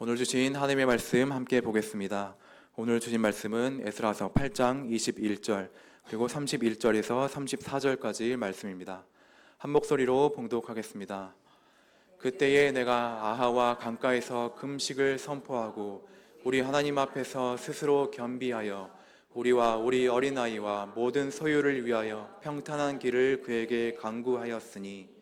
오늘 주신 하나님의 말씀 함께 보겠습니다. 오늘 주신 말씀은 에스라서 8장 21절 그리고 31절에서 34절까지 말씀입니다. 한 목소리로 봉독하겠습니다. 그때에 내가 아하와 강가에서 금식을 선포하고 우리 하나님 앞에서 스스로 겸비하여 우리와 우리 어린아이와 모든 소유를 위하여 평탄한 길을 그에게 간구하였으니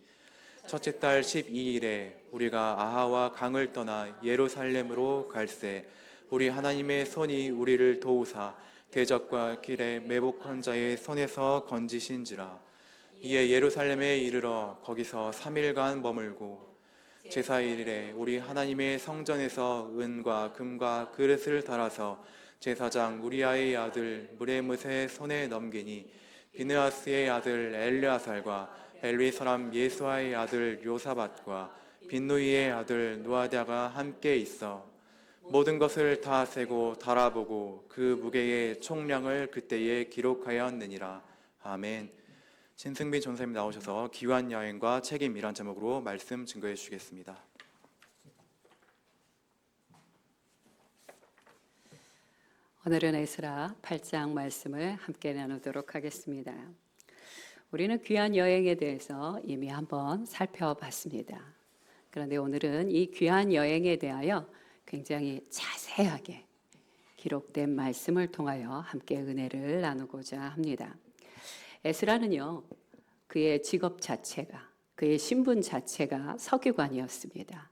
첫째 달 12일에 우리가 아하와 강을 떠나 예루살렘으로 갈새 우리 하나님의 손이 우리를 도우사 대적과 길에 매복한 자의 손에서 건지신지라. 이에 예루살렘에 이르러 거기서 3일간 머물고 제사일에 우리 하나님의 성전에서 은과 금과 그릇을 달아서 제사장 우리아의 아들 무레뭇의 손에 넘기니 비느하스의 아들 엘르아살과 엘리 사람 예수아의 아들 요사밧과 빈누이의 아들 노아디아가 함께 있어 모든 것을 다 세고 달아보고 그 무게의 총량을 그때에 기록하였느니라. 아멘. 신승빈 전사님 나오셔서 귀환 여행과 책임이란 제목으로 말씀 증거해 주시겠습니다. 오늘은 에스라 8장 말씀을 함께 나누도록 하겠습니다. 우리는 귀한 여행에 대해서 이미 한번 살펴봤습니다. 그런데 오늘은 이 귀한 여행에 대하여 굉장히 자세하게 기록된 말씀을 통하여 함께 은혜를 나누고자 합니다. 에스라는요, 그의 직업 자체가, 그의 신분 자체가 서기관이었습니다.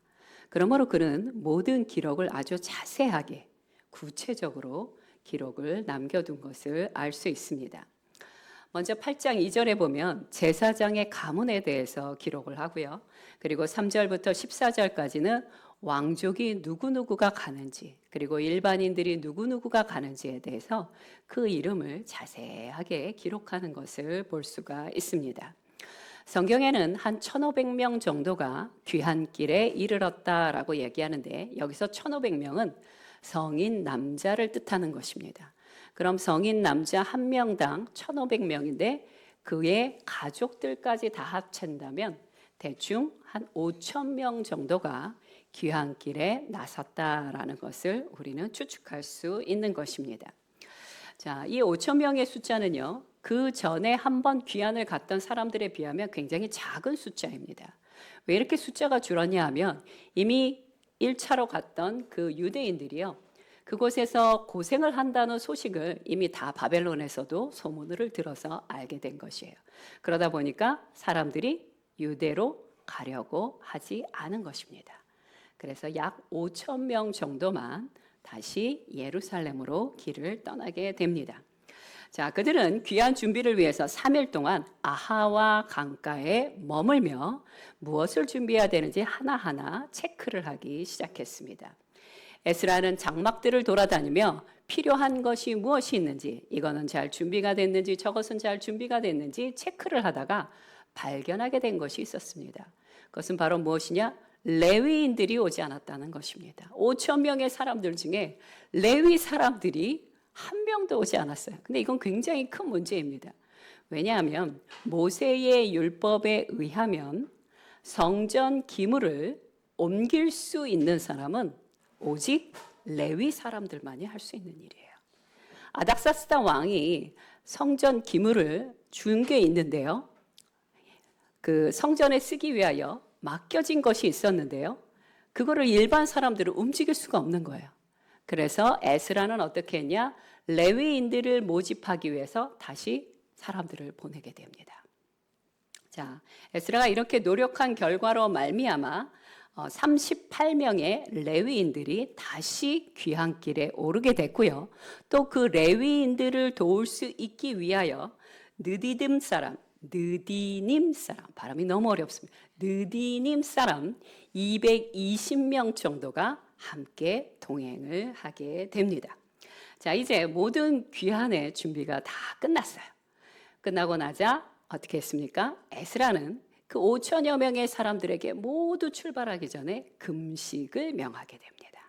그러므로 그는 모든 기록을 아주 자세하게, 구체적으로 기록을 남겨둔 것을 알 수 있습니다. 먼저 8장 2절에 보면 제사장의 가문에 대해서 기록을 하고요. 그리고 3절부터 14절까지는 왕족이 누구누구가 가는지, 그리고 일반인들이 누구누구가 가는지에 대해서 그 이름을 자세하게 기록하는 것을 볼 수가 있습니다. 성경에는 한 1,500명 정도가 귀한 길에 이르렀다라고 얘기하는데, 여기서 1,500명은 성인 남자를 뜻하는 것입니다. 그럼 성인 남자 한 명당 1,500명인데 그의 가족들까지 다 합친다면 대충 한 5,000명 정도가 귀한 길에 나섰다라는 것을 우리는 추측할 수 있는 것입니다. 자, 이 5,000명의 숫자는요, 그 전에 한번 귀환을 갔던 사람들에 비하면 굉장히 작은 숫자입니다. 왜 이렇게 숫자가 줄었냐 하면 이미 1차로 갔던 그 유대인들이요, 그곳에서 고생을 한다는 소식을 이미 다 바벨론에서도 소문을 들어서 알게 된 것이에요. 그러다 보니까 사람들이 유대로 가려고 하지 않은 것입니다. 그래서 약 5,000명 정도만 다시 예루살렘으로 길을 떠나게 됩니다. 자, 그들은 귀한 준비를 위해서 3일 동안 아하와 강가에 머물며 무엇을 준비해야 되는지 하나하나 체크를 하기 시작했습니다. 에스라는 장막들을 돌아다니며 필요한 것이 무엇이 있는지, 이거는 잘 준비가 됐는지 저것은 잘 준비가 됐는지 체크를 하다가 발견하게 된 것이 있었습니다. 그것은 바로 무엇이냐? 레위인들이 오지 않았다는 것입니다. 5,000명의 사람들 중에 레위 사람들이 한 명도 오지 않았어요. 근데 이건 굉장히 큰 문제입니다. 왜냐하면 모세의 율법에 의하면 성전 기물을 옮길 수 있는 사람은 오직 레위 사람들만이 할 수 있는 일이에요. 아닥사스다 왕이 성전 기물을 준 게 있는데요, 그 성전에 쓰기 위하여 맡겨진 것이 있었는데요, 그거를 일반 사람들은 움직일 수가 없는 거예요. 그래서 에스라는 어떻게 했냐? 레위인들을 모집하기 위해서 다시 사람들을 보내게 됩니다. 자, 에스라가 이렇게 노력한 결과로 말미암아 38명의 레위인들이 다시 귀환길에 오르게 됐고요. 또 그 레위인들을 도울 수 있기 위하여 느디님 사람, 발음이 너무 어렵습니다. 느디님 사람 220명 정도가 함께 동행을 하게 됩니다. 자, 이제 모든 귀환의 준비가 다 끝났어요. 끝나고 나자 어떻게 했습니까? 에스라는 그 5,000여 명의 사람들에게 모두 출발하기 전에 금식을 명하게 됩니다.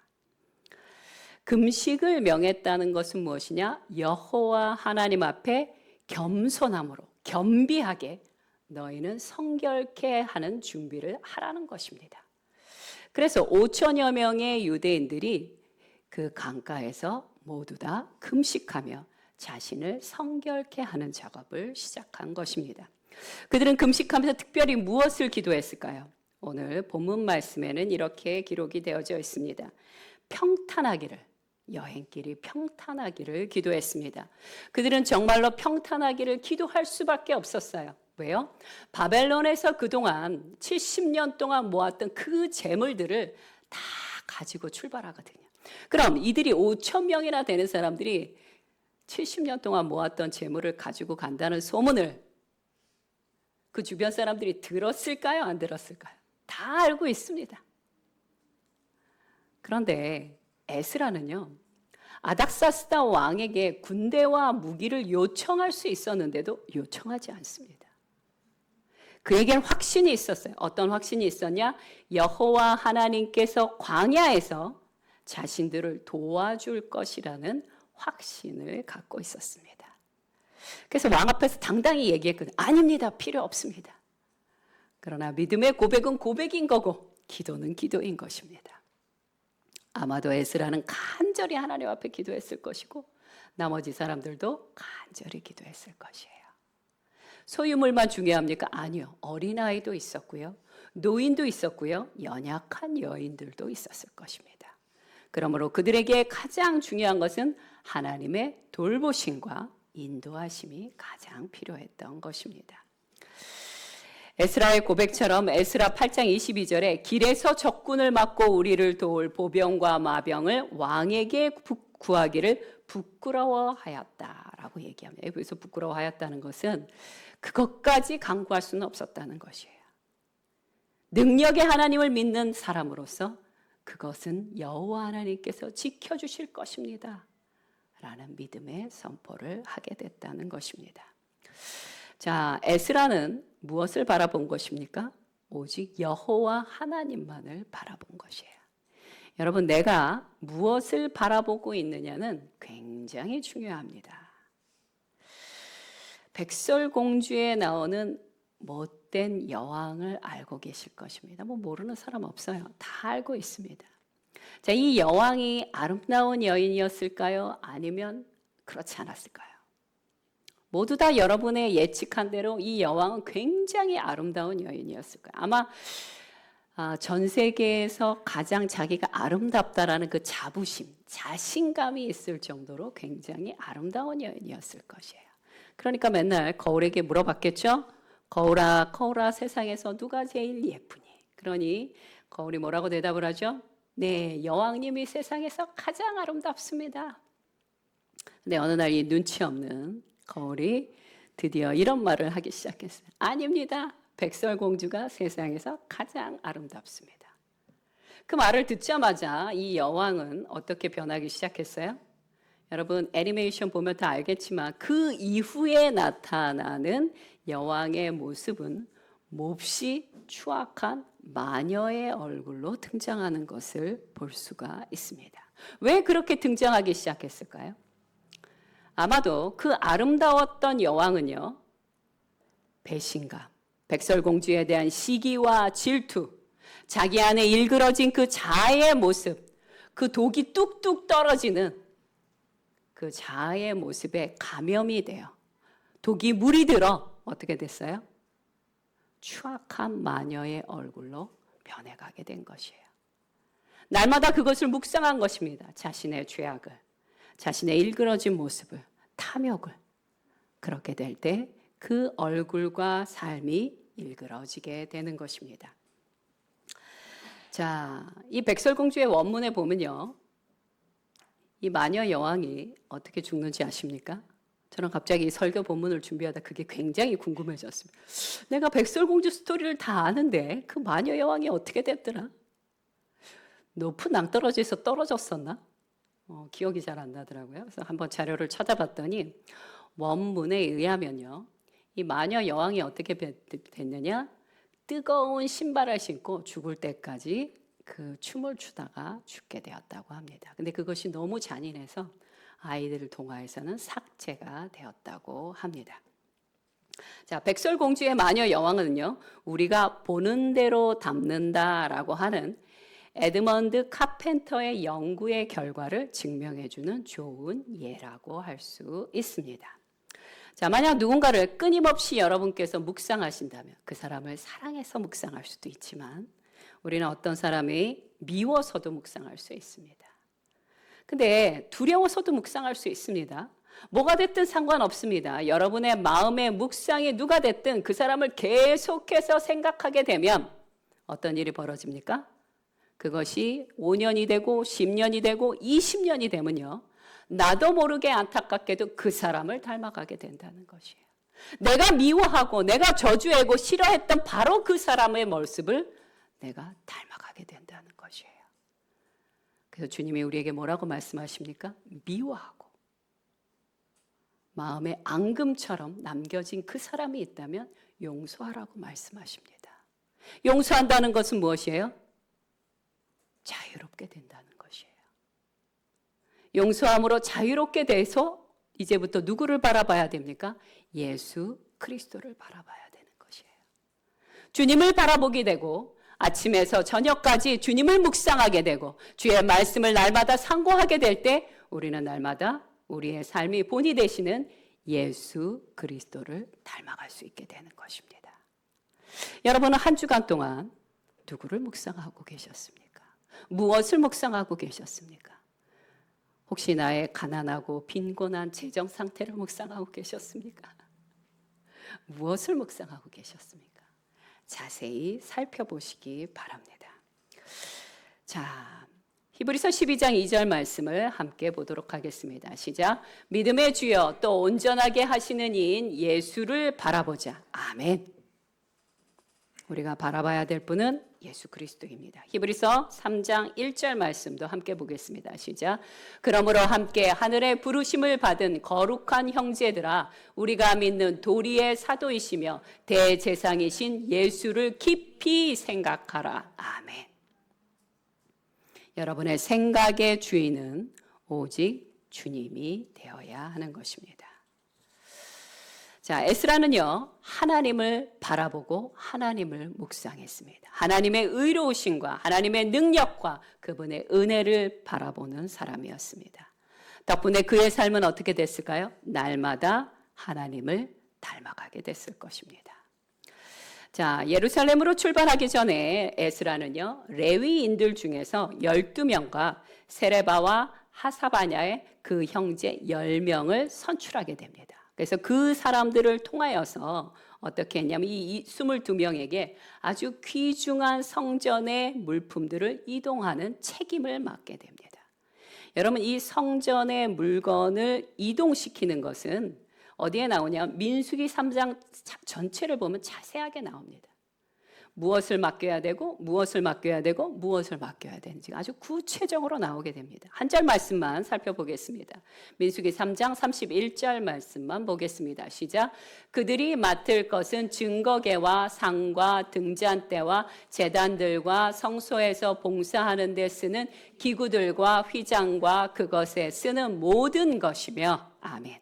금식을 명했다는 것은 무엇이냐? 여호와 하나님 앞에 겸손함으로, 겸비하게 너희는 성결케 하는 준비를 하라는 것입니다. 그래서 5천여 명의 유대인들이 그 강가에서 모두 다 금식하며 자신을 성결케 하는 작업을 시작한 것입니다. 그들은 금식하면서 특별히 무엇을 기도했을까요? 오늘 본문 말씀에는 이렇게 기록이 되어져 있습니다. 평탄하기를, 여행길이 평탄하기를 기도했습니다. 그들은 정말로 평탄하기를 기도할 수밖에 없었어요. 왜요? 바벨론에서 그동안 70년 동안 모았던 그 재물들을 다 가지고 출발하거든요. 그럼 이들이 5천 명이나 되는 사람들이 70년 동안 모았던 재물을 가지고 간다는 소문을 그 주변 사람들이 들었을까요? 안 들었을까요? 다 알고 있습니다. 그런데 에스라는요, 아닥사스다 왕에게 군대와 무기를 요청할 수 있었는데도 요청하지 않습니다. 그에겐 확신이 있었어요. 어떤 확신이 있었냐? 여호와 하나님께서 광야에서 자신들을 도와줄 것이라는 확신을 갖고 있었습니다. 그래서 왕 앞에서 당당히 얘기했거든요. 아닙니다. 필요 없습니다. 그러나 믿음의 고백은 고백인 거고 기도는 기도인 것입니다. 아마도 에스라는 간절히 하나님 앞에 기도했을 것이고 나머지 사람들도 간절히 기도했을 것이에요. 소유물만 중요합니까? 아니요. 어린아이도 있었고요. 노인도 있었고요. 연약한 여인들도 있었을 것입니다. 그러므로 그들에게 가장 중요한 것은 하나님의 돌보심과 인도하심이 가장 필요했던 것입니다. 에스라의 고백처럼 에스라 8장 22절에 길에서 적군을 막고 우리를 도울 보병과 마병을 왕에게 구하기를 부끄러워하였다라고 얘기합니다. 여기서 부끄러워하였다는 것은 그것까지 강구할 수는 없었다는 것이에요. 능력의 하나님을 믿는 사람으로서 그것은 여호와 하나님께서 지켜주실 것입니다 라는 믿음의 선포를 하게 됐다는 것입니다. 자, 에스라는 무엇을 바라본 것입니까? 오직 여호와 하나님만을 바라본 것이에요. 여러분, 내가 무엇을 바라보고 있느냐는 굉장히 중요합니다. 백설공주에 나오는 못된 여왕을 알고 계실 것입니다. 모르는 사람 없어요. 다 알고 있습니다. 자, 이 여왕이 아름다운 여인이었을까요? 아니면 그렇지 않았을까요? 모두 다 여러분의 예측한 대로 이 여왕은 굉장히 아름다운 여인이었을 거예요. 아마 전 세계에서 가장 자기가 아름답다라는 그 자부심, 자신감이 있을 정도로 굉장히 아름다운 여인이었을 것이에요. 그러니까 맨날 거울에게 물어봤겠죠? 거울아, 거울아, 세상에서 누가 제일 예쁘니? 그러니 거울이 뭐라고 대답을 하죠? 네, 여왕님이 세상에서 가장 아름답습니다. 근데 어느 날 이 눈치 없는 거울이 드디어 이런 말을 하기 시작했어요. 아닙니다. 백설공주가 세상에서 가장 아름답습니다. 그 말을 듣자마자 이 여왕은 어떻게 변하기 시작했어요? 여러분, 애니메이션 보면 다 알겠지만 그 이후에 나타나는 여왕의 모습은 몹시 추악한 마녀의 얼굴로 등장하는 것을 볼 수가 있습니다. 왜 그렇게 등장하기 시작했을까요? 아마도 그 아름다웠던 여왕은요, 배신감, 백설공주에 대한 시기와 질투, 자기 안에 일그러진 그 자아의 모습, 그 독이 뚝뚝 떨어지는 그 자아의 모습에 감염이 돼요. 독이 물이 들어 어떻게 됐어요? 추악한 마녀의 얼굴로 변해가게 된 것이에요. 날마다 그것을 묵상한 것입니다. 자신의 죄악을, 자신의 일그러진 모습을, 탐욕을. 그렇게 될 때 그 얼굴과 삶이 일그러지게 되는 것입니다. 자, 이 백설공주의 원문에 보면요, 이 마녀 여왕이 어떻게 죽는지 아십니까? 저는 갑자기 설교 본문을 준비하다 그게 굉장히 궁금해졌습니다. 내가 백설공주 스토리를 다 아는데 그 마녀 여왕이 어떻게 됐더라? 높은 낭떠러지에서 떨어졌었나? 기억이 잘 안 나더라고요. 그래서 한번 자료를 찾아봤더니 원문에 의하면요, 이 마녀 여왕이 어떻게 됐느냐? 뜨거운 신발을 신고 죽을 때까지 그 춤을 추다가 죽게 되었다고 합니다. 근데 그것이 너무 잔인해서 아이들 동화에서는 삭제가 되었다고 합니다. 자, 백설공주의 마녀 여왕은요, 우리가 보는 대로 담는다라고 하는 에드먼드 카펜터의 연구의 결과를 증명해주는 좋은 예라고 할 수 있습니다. 자, 만약 누군가를 끊임없이 여러분께서 묵상하신다면 그 사람을 사랑해서 묵상할 수도 있지만 우리는 어떤 사람이 미워서도 묵상할 수 있습니다. 근데 두려워서도 묵상할 수 있습니다. 뭐가 됐든 상관없습니다. 여러분의 마음의 묵상이 누가 됐든 그 사람을 계속해서 생각하게 되면 어떤 일이 벌어집니까? 그것이 5년이 되고 10년이 되고 20년이 되면요, 나도 모르게 안타깝게도 그 사람을 닮아가게 된다는 것이에요. 내가 미워하고 내가 저주하고 싫어했던 바로 그 사람의 모습을 내가 닮아가게 된다는 것이에요. 그래서 주님이 우리에게 뭐라고 말씀하십니까? 미워하고 마음에 앙금처럼 남겨진 그 사람이 있다면 용서하라고 말씀하십니다. 용서한다는 것은 무엇이에요? 자유롭게 된다는 것이에요. 용서함으로 자유롭게 돼서 이제부터 누구를 바라봐야 됩니까? 예수 그리스도를 바라봐야 되는 것이에요. 주님을 바라보게 되고 아침에서 저녁까지 주님을 묵상하게 되고 주의 말씀을 날마다 상고하게 될 때 우리는 날마다 우리의 삶이 본이 되시는 예수 그리스도를 닮아갈 수 있게 되는 것입니다. 여러분은 한 주간 동안 누구를 묵상하고 계셨습니까? 무엇을 묵상하고 계셨습니까? 혹시 나의 가난하고 빈곤한 재정 상태를 묵상하고 계셨습니까? 무엇을 묵상하고 계셨습니까? 자세히 살펴보시기 바랍니다. 자, 히브리서 12장 2절 말씀을 함께 보도록 하겠습니다. 시작. 믿음의 주여 또 온전하게 하시는 이인 예수를 바라보자. 아멘. 우리가 바라봐야 될 분은 예수 그리스도입니다. 히브리서 3장 1절 말씀도 함께 보겠습니다. 시작. 그러므로 함께 하늘의 부르심을 받은 거룩한 형제들아, 우리가 믿는 도리의 사도이시며 대제사장이신 예수를 깊이 생각하라. 아멘. 여러분의 생각의 주인은 오직 주님이 되어야 하는 것입니다. 자, 에스라는요, 하나님을 바라보고 하나님을 묵상했습니다. 하나님의 의로우심과 하나님의 능력과 그분의 은혜를 바라보는 사람이었습니다. 덕분에 그의 삶은 어떻게 됐을까요? 날마다 하나님을 닮아가게 됐을 것입니다. 자, 예루살렘으로 출발하기 전에 에스라는요, 레위인들 중에서 12명과 세레바와 하사바냐의 그 형제 10명을 선출하게 됩니다. 그래서 그 사람들을 통하여서 어떻게 했냐면 이 22명에게 아주 귀중한 성전의 물품들을 이동하는 책임을 맡게 됩니다. 여러분, 이 성전의 물건을 이동시키는 것은 어디에 나오냐? 민수기 3장 전체를 보면 자세하게 나옵니다. 무엇을 맡겨야 되고 무엇을 맡겨야 되고 무엇을 맡겨야 되는지 아주 구체적으로 나오게 됩니다. 한 절 말씀만 살펴보겠습니다. 민수기 3장 31절 말씀만 보겠습니다. 시작. 그들이 맡을 것은 증거계와 상과 등잔대와 제단들과 성소에서 봉사하는 데 쓰는 기구들과 휘장과 그것에 쓰는 모든 것이며 아멘.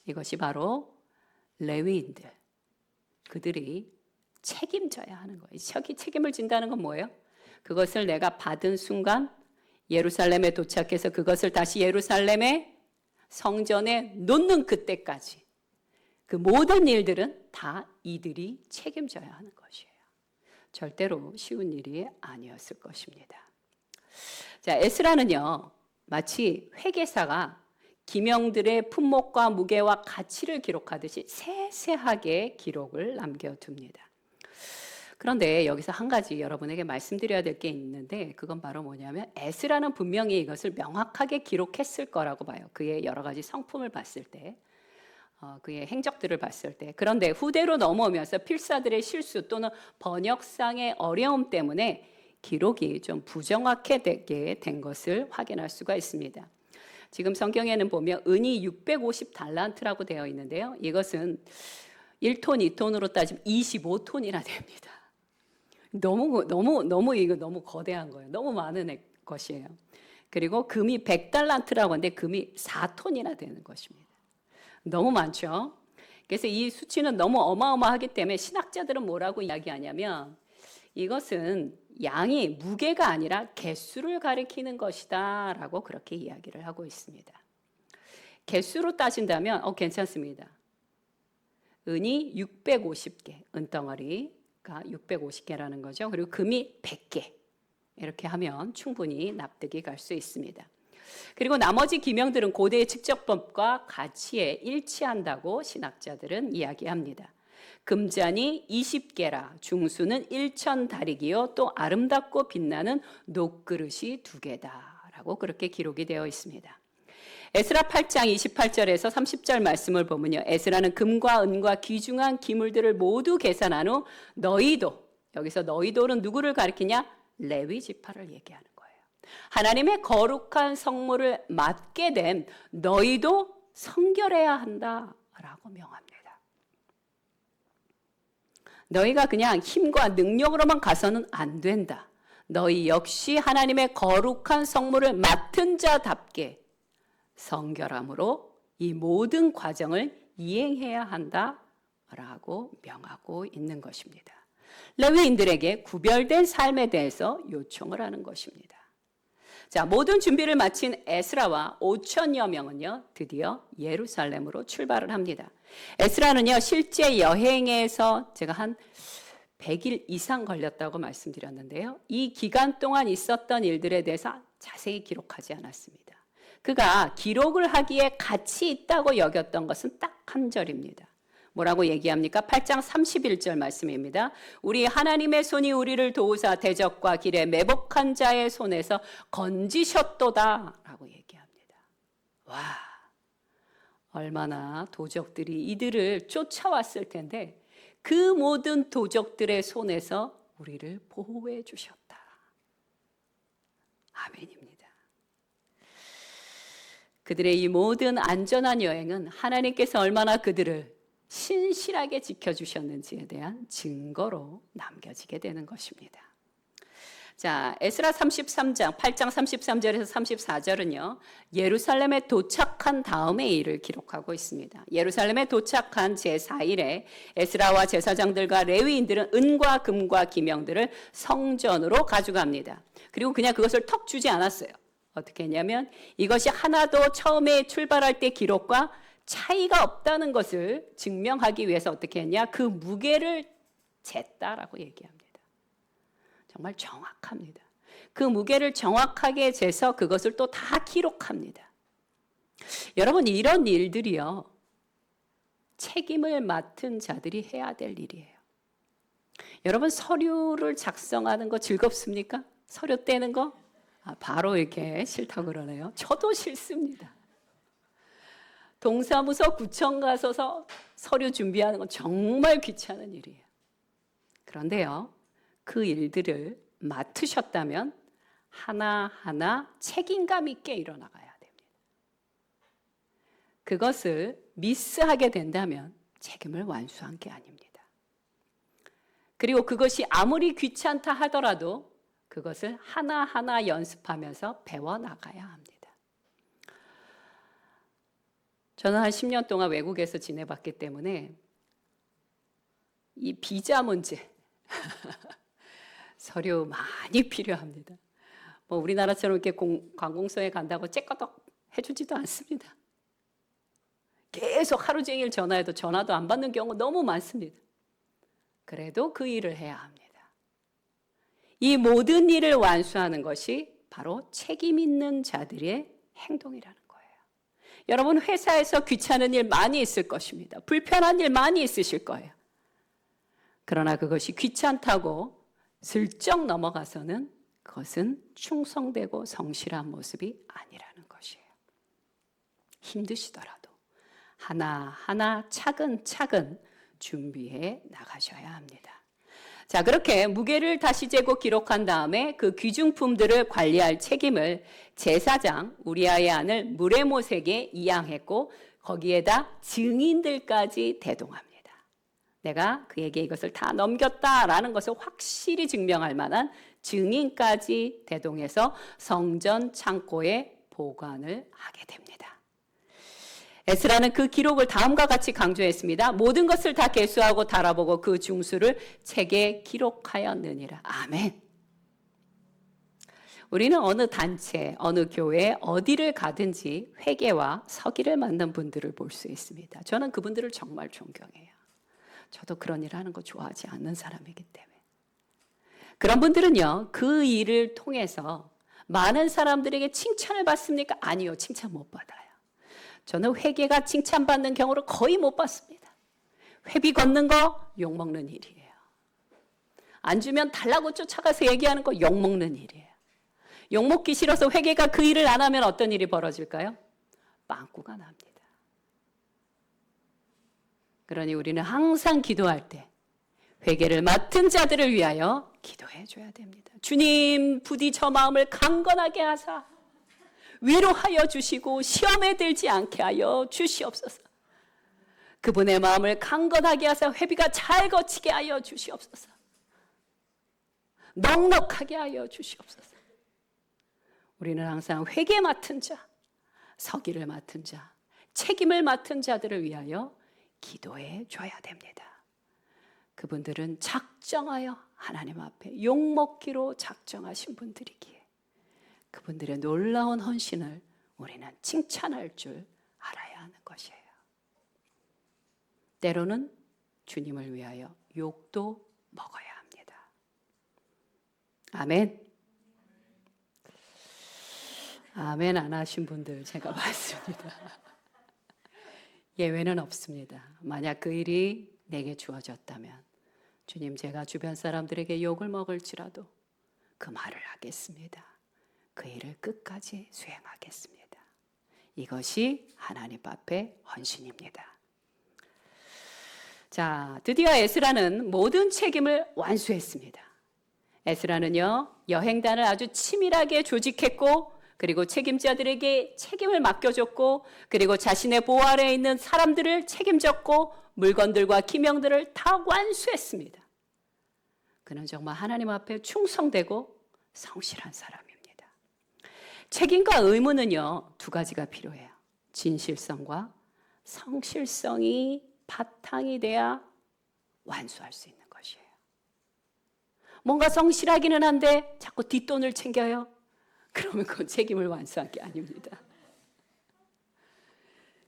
이것이 바로 레위인들, 그들이 책임져야 하는 거예요. 저기 책임을 진다는 건 뭐예요? 그것을 내가 받은 순간 예루살렘에 도착해서 그것을 다시 예루살렘의 성전에 놓는 그때까지 그 모든 일들은 다 이들이 책임져야 하는 것이에요. 절대로 쉬운 일이 아니었을 것입니다. 자, 에스라는요, 마치 회계사가 기명들의 품목과 무게와 가치를 기록하듯이 세세하게 기록을 남겨둡니다. 그런데 여기서 한 가지 여러분에게 말씀드려야 될 게 있는데 그건 바로 뭐냐면 에스라는 분명히 이것을 명확하게 기록했을 거라고 봐요. 그의 여러 가지 성품을 봤을 때, 그의 행적들을 봤을 때. 그런데 후대로 넘어오면서 필사들의 실수 또는 번역상의 어려움 때문에 기록이 좀 부정확하게 된 것을 확인할 수가 있습니다. 지금 성경에는 보면 은이 650달란트라고 되어 있는데요. 이것은 1톤, 2톤으로 따지면 25톤이나 됩니다. 이거 너무 거대한 거예요. 너무 많은 것이에요. 그리고 금이 100달란트라고 하는데 금이 4톤이나 되는 것입니다. 너무 많죠. 그래서 이 수치는 너무 어마어마하기 때문에 신학자들은 뭐라고 이야기하냐면 이것은 양이 무게가 아니라 개수를 가리키는 것이다 라고 그렇게 이야기를 하고 있습니다. 개수로 따진다면 괜찮습니다. 은이 650개, 은덩어리가 650개라는 거죠. 그리고 금이 100개 이렇게 하면 충분히 납득이 갈 수 있습니다. 그리고 나머지 기명들은 고대의 측정법과 가치에 일치한다고 신학자들은 이야기합니다. 금잔이 20개라 중수는 1000다리기요 또 아름답고 빛나는 녹그릇이 2개다라고 그렇게 기록이 되어 있습니다. 에스라 8장 28절에서 30절 말씀을 보면요. 에스라는 금과 은과 귀중한 기물들을 모두 계산한 후 너희도, 여기서 너희도는 누구를 가리키냐? 레위 지파를 얘기하는 거예요. 하나님의 거룩한 성물을 맡게 된 너희도 성결해야 한다라고 명합니다. 너희가 그냥 힘과 능력으로만 가서는 안 된다. 너희 역시 하나님의 거룩한 성물을 맡은 자답게 성결함으로 이 모든 과정을 이행해야 한다라고 명하고 있는 것입니다. 레위인들에게 구별된 삶에 대해서 요청을 하는 것입니다. 자, 모든 준비를 마친 에스라와 5천여 명은요, 드디어 예루살렘으로 출발을 합니다. 에스라는요, 실제 여행에서 제가 한 100일 이상 걸렸다고 말씀드렸는데요. 이 기간 동안 있었던 일들에 대해서 자세히 기록하지 않았습니다. 그가 기록을 하기에 가치 있다고 여겼던 것은 딱 한 절입니다. 뭐라고 얘기합니까? 8장 31절 말씀입니다. 우리 하나님의 손이 우리를 도우사 대적과 길에 매복한 자의 손에서 건지셨도다 라고 얘기합니다. 와, 얼마나 도적들이 이들을 쫓아왔을 텐데 그 모든 도적들의 손에서 우리를 보호해 주셨다. 아멘입니다. 그들의 이 모든 안전한 여행은 하나님께서 얼마나 그들을 신실하게 지켜주셨는지에 대한 증거로 남겨지게 되는 것입니다. 자, 에스라 33장 8장 33절에서 34절은요. 예루살렘에 도착한 다음의 일을 기록하고 있습니다. 예루살렘에 도착한 제4일에 에스라와 제사장들과 레위인들은 은과 금과 기명들을 성전으로 가져갑니다. 그리고 그냥 그것을 턱 주지 않았어요. 어떻게 했냐면 이것이 하나도 처음에 출발할 때 기록과 차이가 없다는 것을 증명하기 위해서 어떻게 했냐? 그 무게를 쟀다라고 얘기합니다. 정말 정확합니다. 그 무게를 정확하게 재서 그것을 또 다 기록합니다. 여러분, 이런 일들이요, 책임을 맡은 자들이 해야 될 일이에요. 여러분, 서류를 작성하는 거 즐겁습니까? 서류 떼는 거? 바로 이렇게 싫다고 그러네요. 저도 싫습니다. 동사무소 구청 가서 서류 준비하는 건 정말 귀찮은 일이에요. 그런데요, 그 일들을 맡으셨다면 하나하나 책임감 있게 일어나가야 됩니다. 그것을 미스하게 된다면 책임을 완수한 게 아닙니다. 그리고 그것이 아무리 귀찮다 하더라도 그것을 하나하나 연습하면서 배워나가야 합니다. 저는 한 10년 동안 외국에서 지내봤기 때문에 이 비자 문제, 서류 많이 필요합니다. 뭐 우리나라처럼 이렇게 관공서에 간다고 째꺼덕 해주지도 않습니다. 계속 하루 종일 전화해도 전화도 안 받는 경우 너무 많습니다. 그래도 그 일을 해야 합니다. 이 모든 일을 완수하는 것이 바로 책임 있는 자들의 행동이라는 거예요. 여러분, 회사에서 귀찮은 일 많이 있을 것입니다. 불편한 일 많이 있으실 거예요. 그러나 그것이 귀찮다고 슬쩍 넘어가서는 그것은 충성되고 성실한 모습이 아니라는 것이에요. 힘드시더라도 하나하나 차근차근 준비해 나가셔야 합니다. 자, 그렇게 무게를 다시 재고 기록한 다음에 그 귀중품들을 관리할 책임을 제사장 우리아의 아들 무레못에게 이양했고 거기에다 증인들까지 대동합니다. 내가 그에게 이것을 다 넘겼다라는 것을 확실히 증명할 만한 증인까지 대동해서 성전 창고에 보관을 하게 됩니다. 에스라는 그 기록을 다음과 같이 강조했습니다. 모든 것을 다 계수하고 달아보고 그 중수를 책에 기록하였느니라. 아멘. 우리는 어느 단체, 어느 교회, 어디를 가든지 회개와 서기를 맡는 분들을 볼 수 있습니다. 저는 그분들을 정말 존경해요. 저도 그런 일 하는 거 좋아하지 않는 사람이기 때문에. 그런 분들은요, 그 일을 통해서 많은 사람들에게 칭찬을 받습니까? 아니요, 칭찬 못 받아요. 저는 회개가 칭찬받는 경우를 거의 못 봤습니다. 회비 걷는 거 욕먹는 일이에요. 안 주면 달라고 쫓아가서 얘기하는 거 욕먹는 일이에요. 욕먹기 싫어서 회개가 그 일을 안 하면 어떤 일이 벌어질까요? 빵꾸가 납니다. 그러니 우리는 항상 기도할 때 회개를 맡은 자들을 위하여 기도해 줘야 됩니다. 주님, 부디 저 마음을 강건하게 하사 위로하여 주시고 시험에 들지 않게 하여 주시옵소서. 그분의 마음을 강건하게 하사 회비가 잘 거치게 하여 주시옵소서. 넉넉하게 하여 주시옵소서. 우리는 항상 회개 맡은 자, 서기를 맡은 자, 책임을 맡은 자들을 위하여 기도해 줘야 됩니다. 그분들은 작정하여 하나님 앞에 욕먹기로 작정하신 분들이기에 그분들의 놀라운 헌신을 우리는 칭찬할 줄 알아야 하는 것이에요. 때로는 주님을 위하여 욕도 먹어야 합니다. 아멘. 아멘 안 하신 분들 제가 봤습니다. 예외는 없습니다. 만약 그 일이 내게 주어졌다면 주님, 제가 주변 사람들에게 욕을 먹을지라도 그 말을 하겠습니다. 그 일을 끝까지 수행하겠습니다. 이것이 하나님 앞에 헌신입니다. 자, 드디어 에스라는 모든 책임을 완수했습니다. 에스라는요, 여행단을 아주 치밀하게 조직했고 그리고 책임자들에게 책임을 맡겨줬고 그리고 자신의 보호 아래에 있는 사람들을 책임졌고 물건들과 기명들을 다 완수했습니다. 그는 정말 하나님 앞에 충성되고 성실한 사람입니다. 책임과 의무는요, 두 가지가 필요해요. 진실성과 성실성이 바탕이 돼야 완수할 수 있는 것이에요. 뭔가 성실하기는 한데 자꾸 뒷돈을 챙겨요. 그러면 그건 책임을 완수한 게 아닙니다.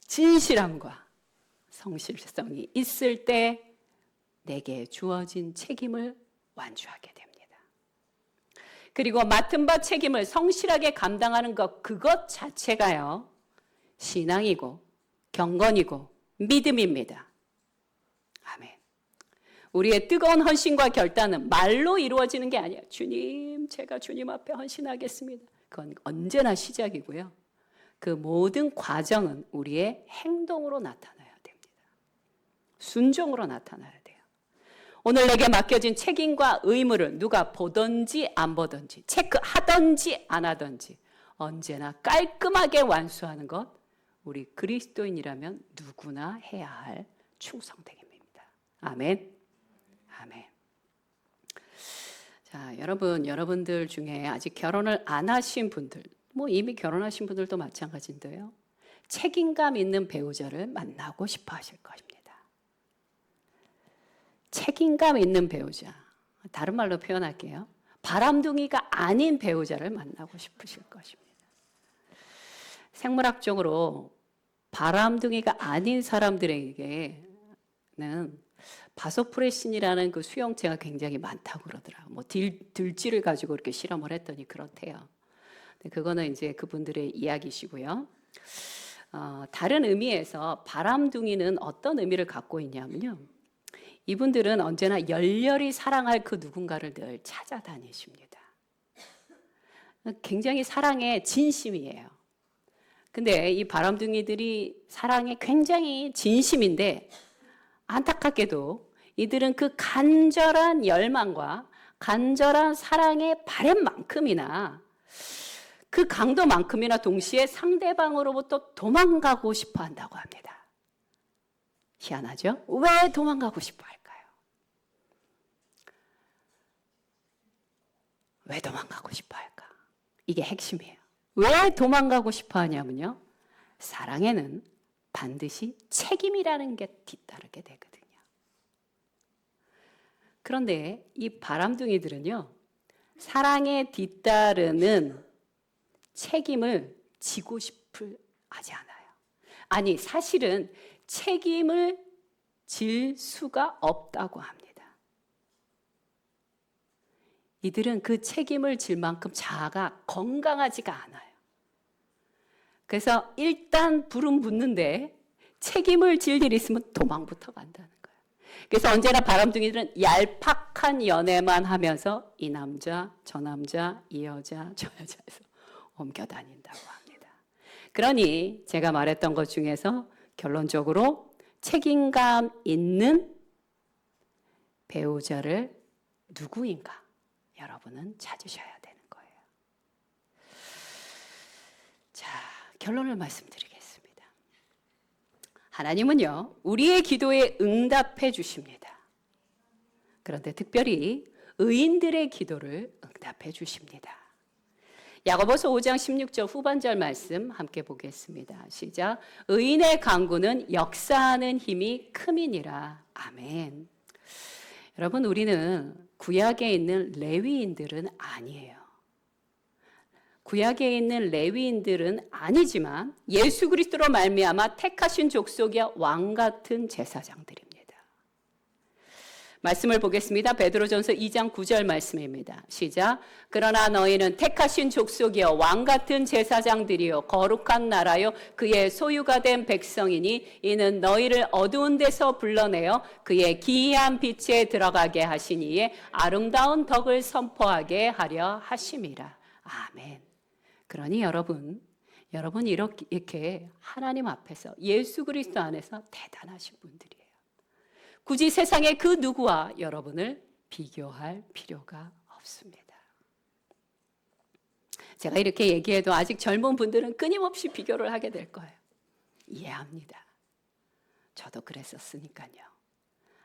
진실함과 성실성이 있을 때 내게 주어진 책임을 완수하게 됩니다. 그리고 맡은 바 책임을 성실하게 감당하는 것, 그것 자체가요, 신앙이고 경건이고 믿음입니다. 아멘. 우리의 뜨거운 헌신과 결단은 말로 이루어지는 게 아니에요. 주님, 제가 주님 앞에 헌신하겠습니다. 그건 언제나 시작이고요. 그 모든 과정은 우리의 행동으로 나타나야 됩니다. 순종으로 나타나야 돼요. 오늘 내게 맡겨진 책임과 의무를 누가 보든지 안 보든지, 체크하든지 안 하든지 언제나 깔끔하게 완수하는 것, 우리 그리스도인이라면 누구나 해야 할 충성됨입니다. 아멘. 아멘. 자, 여러분들 중에 아직 결혼을 안 하신 분들, 뭐 이미 결혼하신 분들도 마찬가지인데요. 책임감 있는 배우자를 만나고 싶어 하실 것입니다. 책임감 있는 배우자. 다른 말로 표현할게요. 바람둥이가 아닌 배우자를 만나고 싶으실 것입니다. 생물학적으로 바람둥이가 아닌 사람들에게는 바소프레신이라는 그 수용체가 굉장히 많다고 그러더라고요. 뭐 들쥐를 가지고 이렇게 실험을 했더니 그렇대요. 그거는 이제 그분들의 이야기시고요. 다른 의미에서 바람둥이는 어떤 의미를 갖고 있냐면요. 이분들은 언제나 열렬히 사랑할 그 누군가를 늘 찾아다니십니다. 굉장히 사랑에 진심이에요. 근데 이 바람둥이들이 사랑에 굉장히 진심인데 안타깝게도 이들은 그 간절한 열망과 간절한 사랑의 바램만큼이나 그 강도만큼이나 동시에 상대방으로부터 도망가고 싶어 한다고 합니다. 희한하죠? 왜 도망가고 싶어 할까요? 왜 도망가고 싶어 할까? 이게 핵심이에요. 왜 도망가고 싶어 하냐면요. 사랑에는 반드시 책임이라는 게 뒤따르게 되거든요. 그런데 이 바람둥이들은요, 사랑에 뒤따르는 책임을 지고 싶을 하지 않아요. 아니, 사실은 책임을 질 수가 없다고 합니다. 이들은 그 책임을 질 만큼 자아가 건강하지가 않아요. 그래서 일단 불은 붙는데 책임을 질 일이 있으면 도망부터 간다는 거예요. 그래서 언제나 바람둥이들은 얄팍한 연애만 하면서 이 남자, 저 남자, 이 여자, 저 여자에서 옮겨 다닌다고 합니다. 그러니 제가 말했던 것 중에서 결론적으로 책임감 있는 배우자를 누구인가 여러분은 찾으셔야 되는 거예요. 자, 결론을 말씀드리겠습니다. 하나님은요, 우리의 기도에 응답해 주십니다. 그런데 특별히 의인들의 기도를 응답해 주십니다. 야고보서 5장 16절 후반절 말씀 함께 보겠습니다. 시작. 의인의 간구는 역사하는 힘이 큼이니라. 아멘. 여러분, 우리는 구약에 있는 레위인들은 아니에요. 구약에 있는 레위인들은 아니지만 예수 그리스도로 말미암아 택하신 족속이야 왕 같은 제사장들입니다. 말씀을 보겠습니다. 베드로전서 2장 9절 말씀입니다. 시작. 그러나 너희는 택하신 족속이여 왕 같은 제사장들이요 거룩한 나라요 그의 소유가 된 백성이니 이는 너희를 어두운 데서 불러내어 그의 기이한 빛에 들어가게 하신 이의 아름다운 덕을 선포하게 하려 하심이라. 아멘. 그러니 여러분 이렇게 하나님 앞에서 예수 그리스도 안에서 대단하신 분들이에요. 굳이 세상의 그 누구와 여러분을 비교할 필요가 없습니다. 제가 이렇게 얘기해도 아직 젊은 분들은 끊임없이 비교를 하게 될 거예요. 이해합니다. 저도 그랬었으니까요.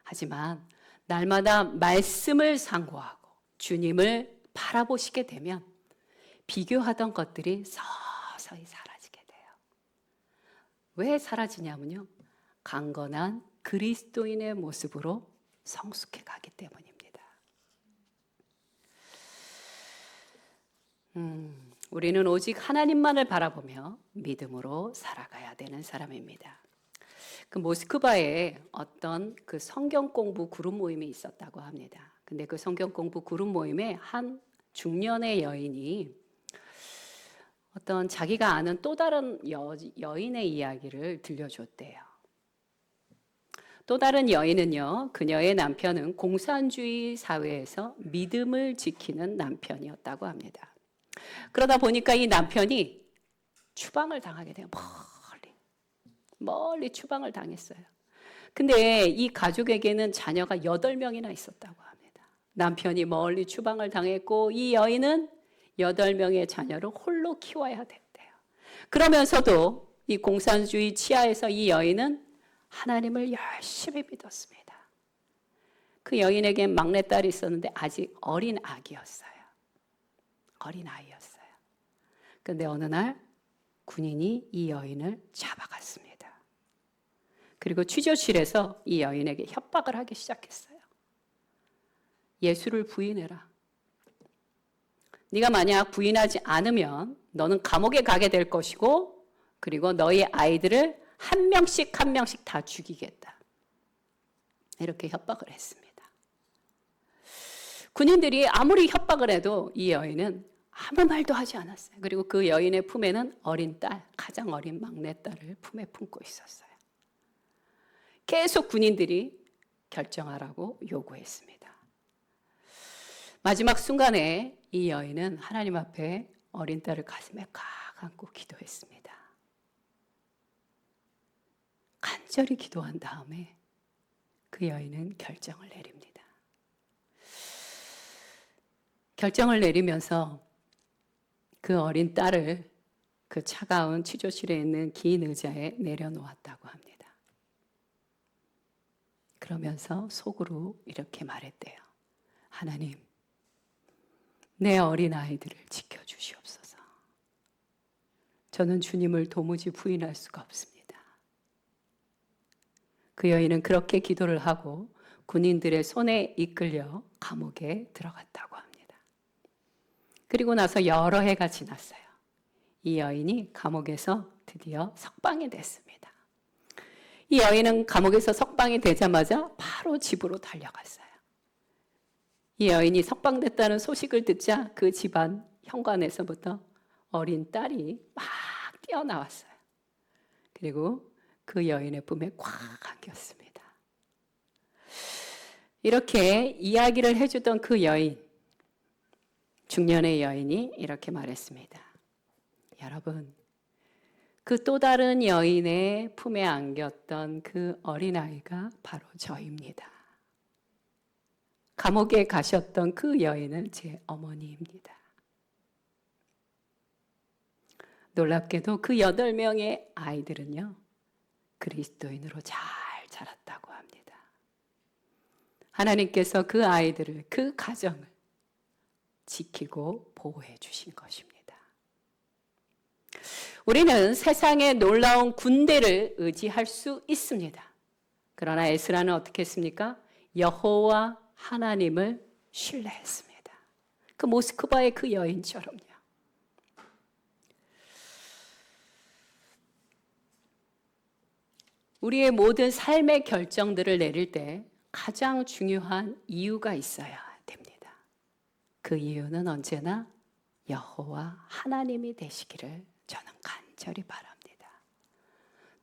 하지만 날마다 말씀을 상고하고 주님을 바라보시게 되면 비교하던 것들이 서서히 사라지게 돼요. 왜 사라지냐면요. 강건한 그리스도인의 모습으로 성숙해 가기 때문입니다. 우리는 오직 하나님만을 바라보며 믿음으로 살아가야 되는 사람입니다. 그 모스크바에 어떤 그 성경 공부 그룹 모임이 있었다고 합니다. 근데 그 성경 공부 그룹 모임에 한 중년의 여인이 어떤 자기가 아는 또 다른 여인의 이야기를 들려줬대요. 또 다른 여인은요, 그녀의 남편은 공산주의 사회에서 믿음을 지키는 남편이었다고 합니다. 그러다 보니까 이 남편이 추방을 당하게 돼요. 멀리 추방을 당했어요. 근데 이 가족에게는 자녀가 8명이나 있었다고 합니다. 남편이 멀리 추방을 당했고 이 여인은 8명의 자녀를 홀로 키워야 됐대요. 그러면서도 이 공산주의 치하에서 이 여인은 하나님을 열심히 믿었습니다. 그 여인에게 막내딸이 있었는데 아직 어린 아기였어요. 어린 아이였어요. 그런데 어느 날 군인이 이 여인을 잡아갔습니다. 그리고 취조실에서 이 여인에게 협박을 하기 시작했어요. 예수를 부인해라. 네가 만약 부인하지 않으면 너는 감옥에 가게 될 것이고 그리고 너희 아이들을 한 명씩 다 죽이겠다. 이렇게 협박을 했습니다. 군인들이 아무리 협박을 해도 이 여인은 아무 말도 하지 않았어요. 그리고 그 여인의 품에는 어린 딸, 가장 어린 막내딸을 품에 품고 있었어요. 계속 군인들이 결정하라고 요구했습니다. 마지막 순간에 이 여인은 하나님 앞에 어린 딸을 가슴에 꽉 안고 기도했습니다. 간절히 기도한 다음에 그 여인은 결정을 내립니다. 결정을 내리면서 그 어린 딸을 그 차가운 취조실에 있는 긴 의자에 내려놓았다고 합니다. 그러면서 속으로 이렇게 말했대요. 하나님, 내 어린 아이들을 지켜주시옵소서. 저는 주님을 도무지 부인할 수가 없습니다. 그 여인은 그렇게 기도를 하고 군인들의 손에 이끌려 감옥에 들어갔다고 합니다. 그리고 나서 여러 해가 지났어요. 이 여인이 감옥에서 드디어 석방이 됐습니다. 이 여인은 감옥에서 석방이 되자마자 바로 집으로 달려갔어요. 이 여인이 석방됐다는 소식을 듣자 그 집안 현관에서부터 어린 딸이 막 뛰어나왔어요. 그리고 그 여인의 품에 꽉 안겼습니다. 이렇게 이야기를 해주던 그 여인, 중년의 여인이 이렇게 말했습니다. 여러분, 그 또 다른 여인의 품에 안겼던 그 어린아이가 바로 저입니다. 감옥에 가셨던 그 여인은 제 어머니입니다. 놀랍게도 그 8명의 아이들은요, 그리스도인으로 잘 자랐다고 합니다. 하나님께서 그 아이들을, 그 가정을 지키고 보호해 주신 것입니다. 우리는 세상의 놀라운 군대를 의지할 수 있습니다. 그러나 에스라는 어떻게 했습니까? 여호와 하나님을 신뢰했습니다. 그 모스크바의 그 여인처럼요. 우리의 모든 삶의 결정들을 내릴 때 가장 중요한 이유가 있어야 됩니다. 그 이유는 언제나 여호와 하나님이 되시기를 저는 간절히 바랍니다.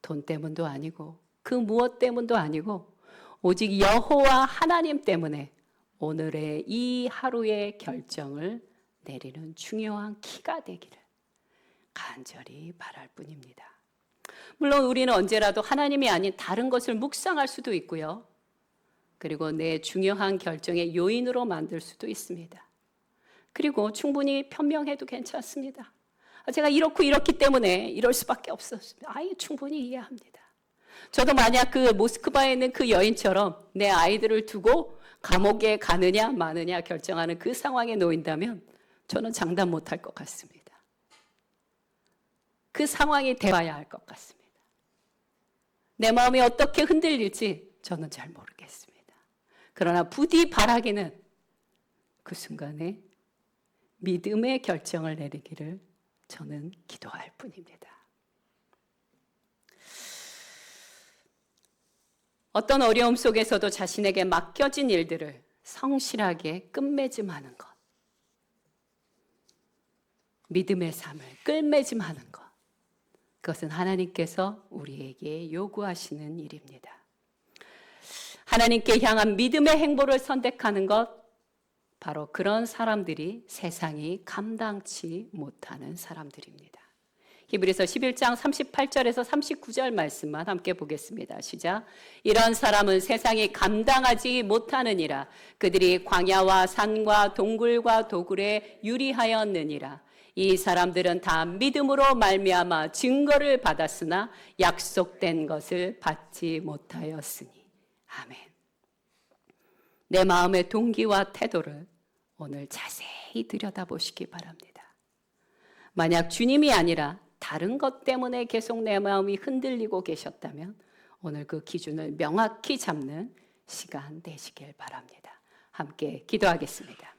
돈 때문도 아니고 그 무엇 때문도 아니고 오직 여호와 하나님 때문에 오늘의 이 하루의 결정을 내리는 중요한 키가 되기를 간절히 바랄 뿐입니다. 물론 우리는 언제라도 하나님이 아닌 다른 것을 묵상할 수도 있고요. 그리고 내 중요한 결정의 요인으로 만들 수도 있습니다. 그리고 충분히 변명해도 괜찮습니다. 제가 이렇기 때문에 이럴 수밖에 없었습니다. 충분히 이해합니다. 저도 만약 그 모스크바에 있는 그 여인처럼 내 아이들을 두고 감옥에 가느냐 마느냐 결정하는 그 상황에 놓인다면 저는 장담 못할 것 같습니다. 그 상황이 돼봐야 할 것 같습니다. 내 마음이 어떻게 흔들릴지 저는 잘 모르겠습니다. 그러나 부디 바라기는 그 순간에 믿음의 결정을 내리기를 저는 기도할 뿐입니다. 어떤 어려움 속에서도 자신에게 맡겨진 일들을 성실하게 끝맺음하는 것, 믿음의 삶을 끝맺음하는 것, 그것은 하나님께서 우리에게 요구하시는 일입니다. 하나님께 향한 믿음의 행보를 선택하는 것, 바로 그런 사람들이 세상이 감당치 못하는 사람들입니다. 히브리서 11장 38절에서 39절 말씀만 함께 보겠습니다. 시작. 이런 사람은 세상이 감당하지 못하느니라. 그들이 광야와 산과 동굴과 도굴에 유리하였느니라. 이 사람들은 다 믿음으로 말미암아 증거를 받았으나 약속된 것을 받지 못하였으니. 아멘. 내 마음의 동기와 태도를 오늘 자세히 들여다보시기 바랍니다. 만약 주님이 아니라 다른 것 때문에 계속 내 마음이 흔들리고 계셨다면 오늘 그 기준을 명확히 잡는 시간 되시길 바랍니다. 함께 기도하겠습니다.